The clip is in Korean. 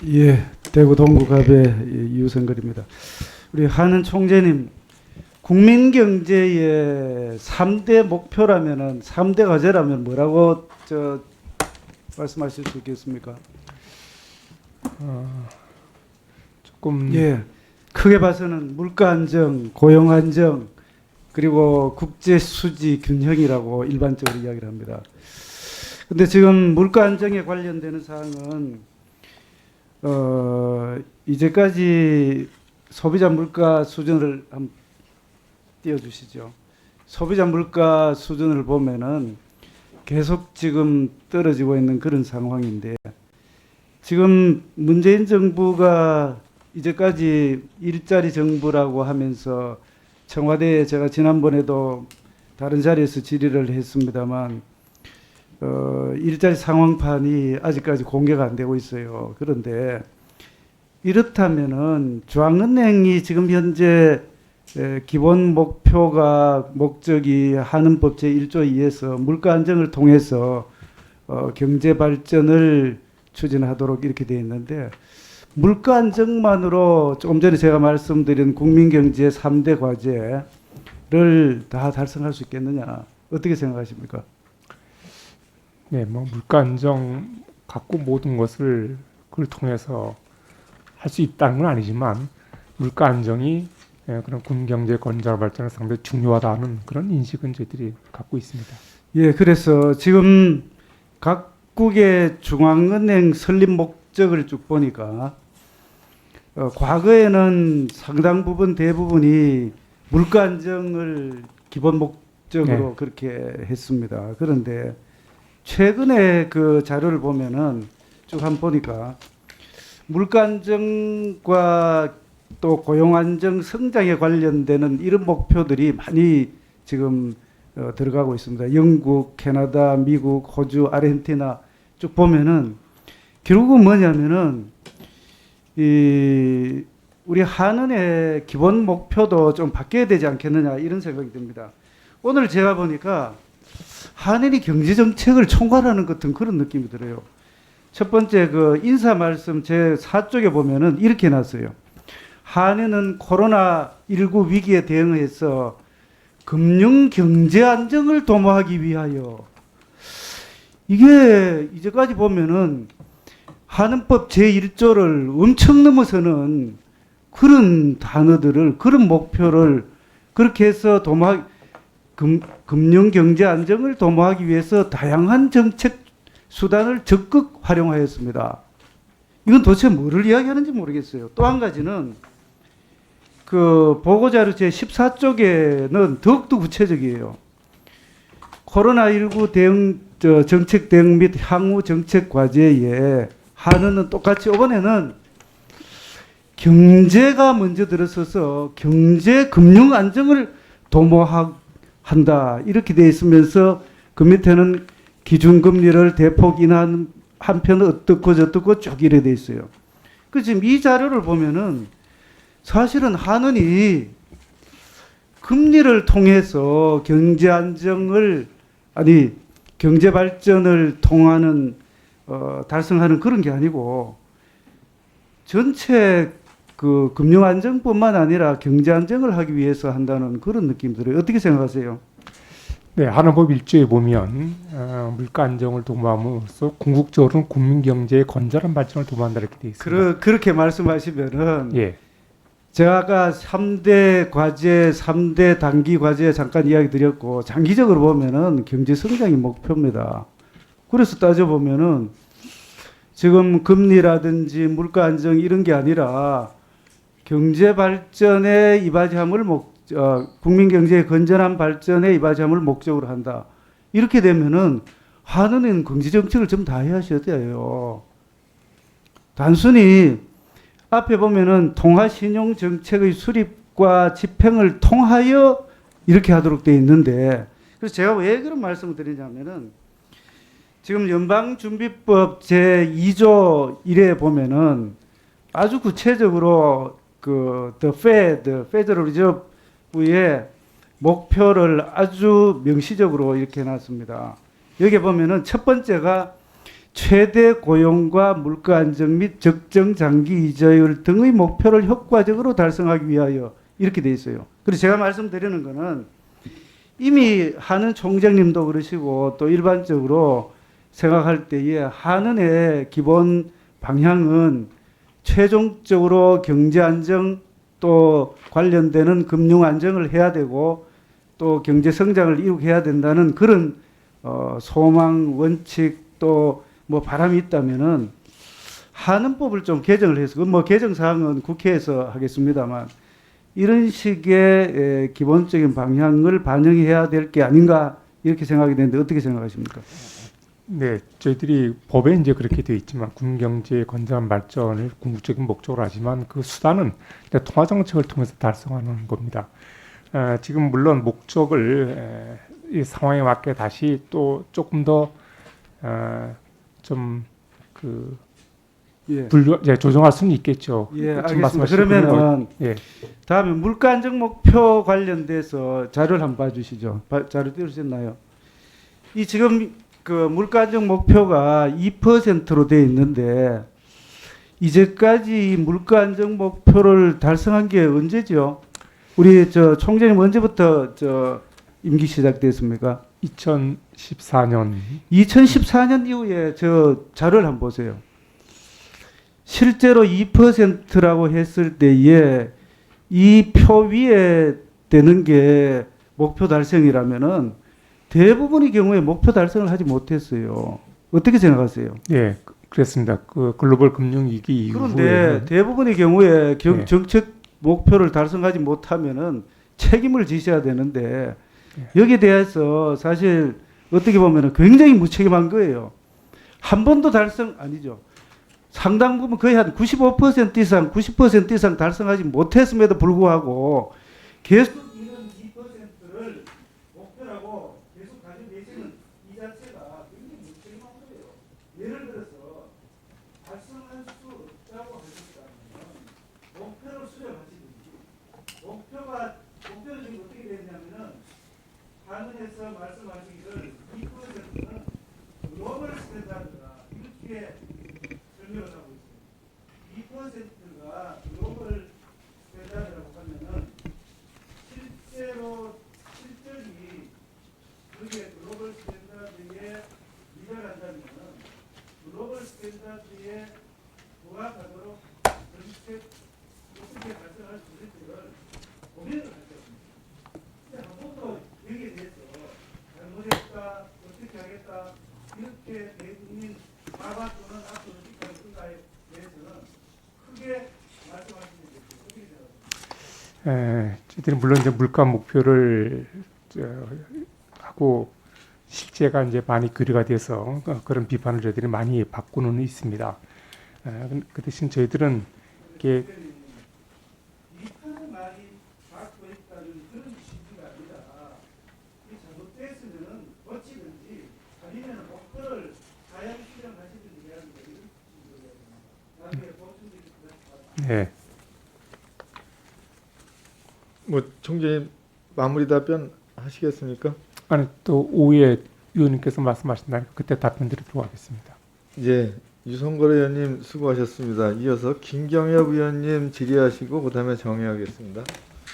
예, 대구 동구갑의 이우성걸입니다. 우리 한은 총재님, 국민 경제의 3대 목표라면은 3대 과제라면 뭐라고 말씀하실 수 있겠습니까? 조금 예, 크게 봐서는 물가 안정, 고용 안정, 그리고 국제 수지 균형이라고 일반적으로 이야기를 합니다. 근데 지금 물가 안정에 관련되는 사항은 이제까지 소비자 물가 수준을 한번 띄워주시죠. 소비자 물가 수준을 보면은 계속 지금 떨어지고 있는 그런 상황인데, 지금 문재인 정부가 이제까지 일자리 정부라고 하면서 청와대에 제가 지난번에도 다른 자리에서 질의를 했습니다만 일자리 상황판이 아직까지 공개가 안 되고 있어요. 그런데 이렇다면은 중앙은행이 지금 현재 기본 목표가 목적이 한은법 제1조 2에서 물가 안정을 통해서 경제 발전을 추진하도록 이렇게 되어 있는데, 물가 안정만으로 조금 전에 제가 말씀드린 국민경제 3대 과제를 다 달성할 수 있겠느냐, 어떻게 생각하십니까? 네, 뭐 물가 안정 갖고 모든 것을 그걸 통해서 할 수 있다는 건 아니지만 물가 안정이 그런 군 경제 건설 발전에 상당히 중요하다는 그런 인식은 저희들이 갖고 있습니다. 예, 그래서 지금 각국의 중앙은행 설립 목적을 쭉 보니까 과거에는 상당 부분 대부분이 물가 안정을 기본 목적으로 그렇게 했습니다. 그런데 최근에 그 자료를 보면은 쭉 한번 보니까 물가 안정과 또 고용 안정 성장에 관련되는 이런 목표들이 많이 지금 들어가고 있습니다. 영국, 캐나다, 미국, 호주, 아르헨티나 쭉 보면은 결국은 뭐냐면은 우리 한은의 기본 목표도 좀 바뀌어야 되지 않겠느냐, 이런 생각이 듭니다. 오늘 제가 보니까 한은이 경제 정책을 총괄하는 같은 그런 느낌이 들어요. 첫 번째 그 인사 말씀 제 4쪽에 보면은 이렇게 놨어요. 한은은 코로나19 위기에 대응해서 금융 경제 안정을 도모하기 위하여, 이게 이제까지 보면은 한은법 제1조를 엄청 넘어서는 그런 단어들을, 그런 목표를 그렇게 해서 금융 경제 안정을 도모하기 위해서 다양한 정책 수단을 적극 활용하였습니다. 이건 도대체 뭐를 이야기하는지 모르겠어요. 또 한 가지는 그 보고자료 제 14쪽에는 더욱더 구체적이에요. 코로나19 대응 정책 대응 및 향후 정책 과제에 한은은 똑같이 이번에는 경제가 먼저 들어서서 경제 금융 안정을 도모한다, 이렇게 돼 있으면서 그 밑에는 기준금리를 대폭 인하한 한편 어떻고 저떻고 쭉 이래 돼 있어요. 그 지금 이 자료를 보면은 사실은 한은이 금리를 통해서 경제 안정을, 아니 경제 발전을 통하는 달성하는 그런 게 아니고 전체 그 금융 안정뿐만 아니라 경제 안정을 하기 위해서 한다는 그런 느낌이 들어요. 어떻게 생각하세요? 네, 한은법 1조에 보면 물가 안정을 도모함으로써 궁극적으로는 국민 경제의 건전한 발전을 도모한다 이렇게 되어 있습니다. 그렇게 말씀하시면은 예, 제가 아까 3대 과제, 3대 단기 과제 잠깐 이야기 드렸고, 장기적으로 보면은 경제 성장이 목표입니다. 그래서 따져보면은 지금 금리라든지 물가 안정 이런 게 아니라 경제 발전에 이바지함을 국민 경제의 건전한 발전에 이바지함을 목적으로 한다. 이렇게 되면은 한은은 경제 정책을 좀 다 해야 하셔야 돼요. 단순히 앞에 보면은 통화 신용 정책의 수립과 집행을 통하여 이렇게 하도록 되어 있는데, 그래서 제가 왜 그런 말씀을 드리냐면은 지금 연방준비법 제2조 1에 보면은 아주 구체적으로 그 The Fed, Federal Reserve의 목표를 아주 명시적으로 이렇게 해놨습니다. 여기 보면은 첫 번째가 최대 고용과 물가 안정 및 적정 장기 이자율 등의 목표를 효과적으로 달성하기 위하여 이렇게 돼 있어요. 그래서 제가 말씀드리는 거는 이미 한은 총장님도 그러시고 또 일반적으로 생각할 때에 한은의 기본 방향은 최종적으로 경제 안정 또 관련되는 금융 안정을 해야 되고 또 경제 성장을 이룩해야 된다는 그런 소망, 원칙 또 뭐 바람이 있다면은 한은법을 좀 개정을 해서 뭐 개정 사항은 국회에서 하겠습니다만 이런 식의 기본적인 방향을 반영해야 될 게 아닌가 이렇게 생각이 되는데 어떻게 생각하십니까? 네, 저희들이 법에 이제 그렇게 되어 있지만 군경제의 건전한 발전을 궁극적인 목적으로 하지만 그 수단은 통화 정책을 통해서 달성하는 겁니다. 지금 물론 목적을 이 상황에 맞게 다시 또 조금 더 예. 조정할 수는 있겠죠. 예, 지금 알겠습니다. 말씀하신 그런 그러면은 예. 다음에 물가 안정 목표 관련돼서 자료를 한번 봐주시죠. 자료 띄우셨나요? 이 지금 그 물가 안정 목표가 2%로 돼 있는데 이제까지 물가 안정 목표를 달성한 게 언제죠? 우리 저 총재님 언제부터 저 임기 시작됐습니까? 2014년 2014년 이후에 저 자료를 한번 보세요. 실제로 2%라고 했을 때에 이 표 위에 되는 게 목표 달성이라면은 대부분의 경우에 목표 달성을 하지 못했어요. 어떻게 생각하세요? 예, 그랬습니다. 그 글로벌 금융위기 그런데 이후에 대부분의 경우에 예. 정책 목표를 달성하지 못하면은 책임을 지셔야 되는데 여기에 대해서 사실 어떻게 보면은 굉장히 무책임한 거예요. 한 번도 달성 아니죠. 상당 부분 거의 한 95% 이상, 90% 이상 달성하지 못했음에도 불구하고 계속 이런 2%를 목표라고 계속 가지고 계시는 이 자체가 굉장히 무책임한 거예요. 예를 들어서 달성할 수 없다고 하셨다면 목표를 수정하시든지 목표는 지금 어떻게 되냐면은 한은에서 말씀하시기를 2%는 글로벌 스탠다드다 이렇게 설명을 하고 있습니다. 2%가 글로벌 스탠다드라고 하면은 실질이 그게 글로벌 스탠다드에 미달한다면은 글로벌 스탠다드에 부합하도록 어떻게 발전할 수 있을지를 고민을 하셨습니다. 근데 한 번도 여기에 대해서 잘못했다, 어떻게 하겠다 이렇게 대국민 과반 또는 앞으로 어떻게 할 건가에 대해서는 크게 말씀하시는 게 어떻게 생각하십니까? 저희들이 물론 이제 물가 목표를 하고 실제가 이제 많이 거리가 돼서 그런 비판을 저희들이 많이 받고는 있습니다. 그 대신 저희들은 이게 비판을 많이 받고 있다는 그런 취지가 아니라 이 잘못됐으면 고치든지 아니면 목표를 하향 수정하시든지 하는 게 이런 취지로 나중에 보충되기 그렇습니다. 네. 뭐 총재님 마무리 답변 하시겠습니까? 아니 또 오후에 위원님께서 말씀하신다니까 그때 답변 드리도록 하겠습니다. 이제 유성걸 의원님 수고하셨습니다. 이어서 김경엽 의원님 질의하시고 그다음에 정의하겠습니다.